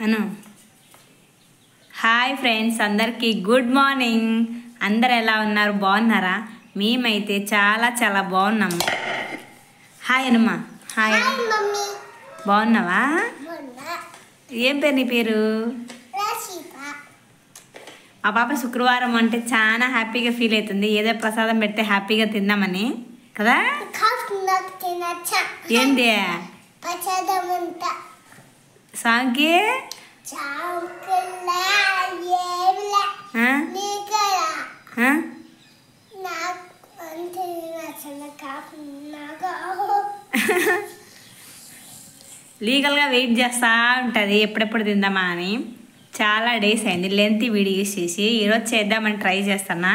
అను hi friends, అందరికీ good morning. అందరు ఎలా ఉన్నారు? బాగున్నారా? మేమైతే చాలా చాలా బాగున్నాము. హాయ్ అనుమా. Hi mummy. బాగున్నావా? ఏం పేరు నీ పేరు? మా పాప శుక్రవారం అంటే చాలా హ్యాపీగా ఫీల్ అవుతుంది. ఏదో ప్రసాదం పెడితే హ్యాపీగా తిందామని కదా. ఏంది సాంగ్కి? లీగల్గా వెయిట్ చేస్తూ ఉంటుంది ఎప్పుడెప్పుడు తిందామా అని. చాలా డేస్ అయింది లెంత్ వీడియోస్ చేసి. ఈరోజు చేద్దామని ట్రై చేస్తానా.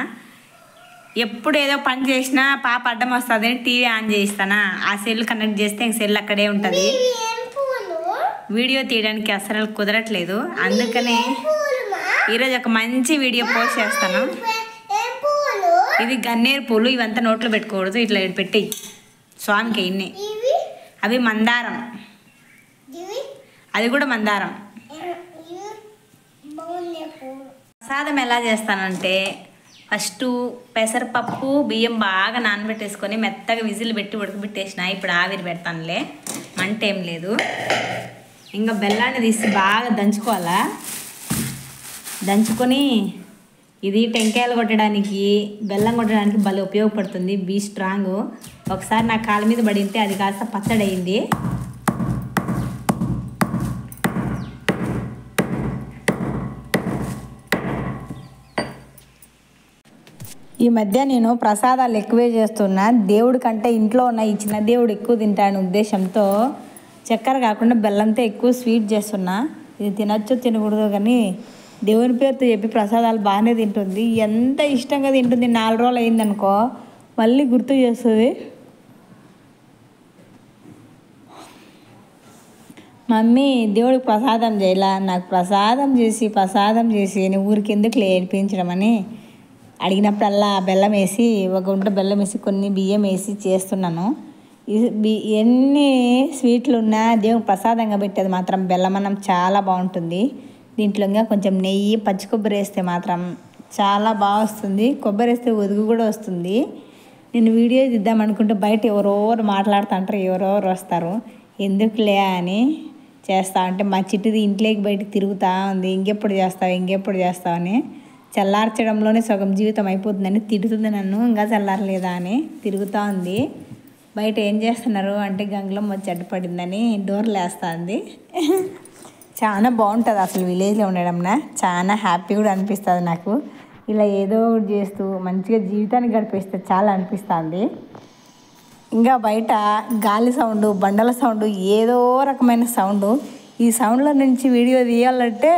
ఎప్పుడు ఏదో పని చేసినా పాప అడ్డం వస్తుంది అని టీవీ ఆన్ చేయిస్తానా. ఆ సెల్ కనెక్ట్ చేస్తే సెల్ అక్కడే ఉంటుంది. వీడియో తీయడానికి అసలు కుదరట్లేదు. అందుకనే ఈరోజు ఒక మంచి వీడియో పోస్ట్ చేస్తాను. ఇది గన్నేరు పూలు. ఇవంతా నోట్లో పెట్టుకోకూడదు. ఇట్లా పెట్టి స్వామికి ఇన్ని. అవి మందారం. అది కూడా మందారం. ప్రసాదం ఎలా చేస్తానంటే ఫస్ట్ పెసరపప్పు బియ్యం బాగా నానబెట్టేసుకొని మెత్తగా విజిల్ పెట్టి ఉడకబెట్టేసిన. ఇప్పుడు ఆవిరి పెడతానులే, మంట ఏం లేదు. ఇంకా బెల్లాన్ని తీసి బాగా దంచుకోవాలా. దంచుకొని ఇది టెంకాయలు కొట్టడానికి, బెల్లం కొట్టడానికి భలే ఉపయోగపడుతుంది. Be strong. ఒకసారి నా కాళ్ళ మీద పడింటే అది కాస్త పచ్చడి అయింది. ఈ మధ్య నేను ప్రసాదాలు ఎక్కువే చేస్తున్నా. దేవుడి కంటే ఇంట్లో ఉన్న ఈ చిన్న దేవుడు ఎక్కువ తింటాను ఉద్దేశంతో చక్కెర కాకుండా బెల్లంతో ఎక్కువ స్వీట్ చేస్తున్నా. ఇది తినొచ్చు తినకూడదు కానీ దేవుని పేరుతో చెప్పి ప్రసాదాలు బాగానే తింటుంది. ఎంత ఇష్టంగా తింటుంది. 4 రోజులు అయిందనుకో మళ్ళీ గుర్తు చేస్తుంది. మమ్మీ దేవుడికి ప్రసాదం చేయాల, నాకు ప్రసాదం చేసి అని ఊరికి ఎందుకు ఏడిపించడం అని అడిగినప్పుడల్లా బెల్లం వేసి, ఒక గుంట బెల్లం వేసి కొన్ని బియ్యం వేసి చేస్తున్నాను. ఎన్ని స్వీట్లు ఉన్నా దేవుడికి ప్రసాదంగా పెట్టేది మాత్రం బెల్లమన్నం చాలా బాగుంటుంది. దీంట్లో ఇంకా కొంచెం నెయ్యి, పచ్చి కొబ్బరి వేస్తే మాత్రం చాలా బాగా వస్తుంది. కొబ్బరి వేస్తే ఒదుగు కూడా వస్తుంది. నేను వీడియో తీద్దామనుకుంటే బయట ఎవరెవరు మాట్లాడుతుంటారు, ఎవరెవరు వస్తారు. ఎందుకులే అని చేస్తా అంటే మా చిట్టుది ఇంట్లోకి బయటకు తిరుగుతూ ఉంది. ఇంకెప్పుడు చేస్తావు అని. చల్లార్చడంలోనే సగం జీవితం అయిపోతుందని తిడుతుంది నన్ను. ఇంకా చల్లారలేదా అని తిరుగుతూ ఉంది. బయట ఏం చేస్తున్నారు అంటే గంగలం వచ్చి అడ్డుపడిందని డోర్లు వేస్తుంది. చాలా బాగుంటుంది అసలు విలేజ్లో ఉండడంనా. చాలా హ్యాపీ కూడా అనిపిస్తుంది నాకు. ఇలా ఏదో ఒకటి చేస్తూ మంచిగా జీవితాన్ని గడిపేస్తే చాలా అనిపిస్తుంది. ఇంకా బయట గాలి సౌండ్, బండల సౌండ్, ఏదో రకమైన సౌండ్. ఈ సౌండ్లో నుంచి వీడియో తీయాలంటే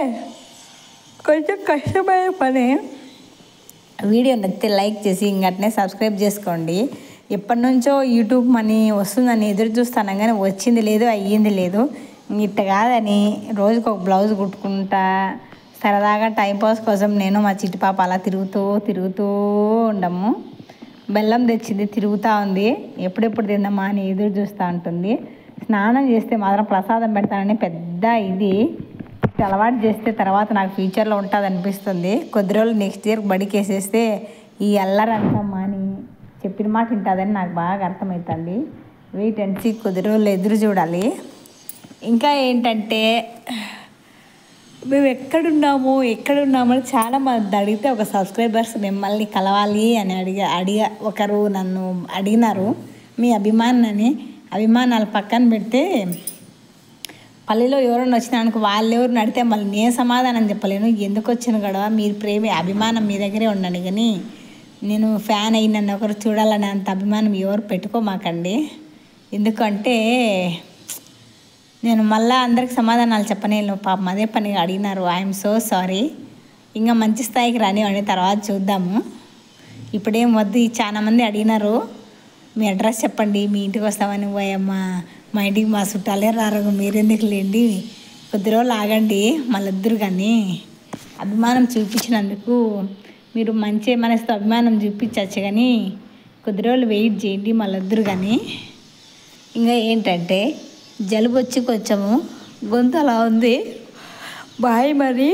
కొంచెం కష్టమైన పని. వీడియో నచ్చితే లైక్ చేసి ఇంకటనే సబ్స్క్రైబ్ చేసుకోండి. ఎప్పటి నుంచో యూట్యూబ్ మనీ వస్తుందని ఎదురు చూస్తాను కానీ వచ్చింది లేదు, అయ్యింది లేదు. ఇట్ట కాదని రోజుకు ఒక బ్లౌజ్ కుట్టుకుంటా సరదాగా టైంపాస్ కోసం నేను మా చిట్టి పాప అలా తిరుగుతూ ఉండము. బెల్లం తెచ్చింది, తిరుగుతూ ఉంది. ఎప్పుడెప్పుడు తిందామా అని ఎదురు చూస్తూ ఉంటుంది. స్నానం చేస్తే మాత్రం ప్రసాదం పెడతానని పెద్ద ఇది. అలవాటు చేస్తే తర్వాత నాకు ఫ్యూచర్లో ఉంటుంది అనిపిస్తుంది. కొద్ది రోజులు నెక్స్ట్ ఇయర్ బడికి వేసేస్తే ఈ అల్లరంతా మాని చెప్పిన మాట ఉంటుందని నాకు బాగా అర్థమవుతుంది. వెయిట్ అండ్ సీ, కొద్ది రోజులు ఎదురు చూడాలి. ఇంకా ఏంటంటే మేము ఎక్కడున్నామని చాలా మంది అడిగితే ఒక సబ్స్క్రైబర్స్ మిమ్మల్ని కలవాలి అని ఒకరు నన్ను అడిగినారు. మీ అభిమానాలు పక్కన పెడితే పల్లెలో ఎవరైనా వచ్చినానికి వాళ్ళెవరు అడిగితే మళ్ళీ నేను సమాధానం చెప్పలేను. ఎందుకు వచ్చిన గొడవ, మీరు అభిమానం మీ దగ్గరే ఉండండి కానీ నేను ఫ్యాన్ అయ్యి నన్ను ఒకరు చూడాలని అంత అభిమానం ఎవరు పెట్టుకోమాకండి. ఎందుకంటే నేను మళ్ళీ అందరికి సమాధానాలు చెప్పలేను. పాపం అదే పనిగా అడిగినారు. I'm so sorry. ఇంకా మంచి స్థాయికి రానివ్వండి, తర్వాత చూద్దాము. ఇప్పుడేం వద్దు. చాలా మంది అడిగినారు మీ అడ్రస్ చెప్పండి, మీ ఇంటికి వస్తామని. పోయమ్మా, మా ఇంటికి మా చుట్టాలే రారు, మీరెందుకు లేండి, కొద్ది రోజులు ఆగండి మళ్ళొద్దురు. కానీ అభిమానం చూపించినందుకు మీరు మంచి మనసుతో అభిమానం చూపించవచ్చు కానీ కొద్ది రోజులు వెయిట్ చేయండి మళ్ళొద్దురు. కానీ ఇంకా ఏంటంటే జలుబు వచ్చి కొంచెము గొంతు అలా ఉంది. బాయ్ మరి.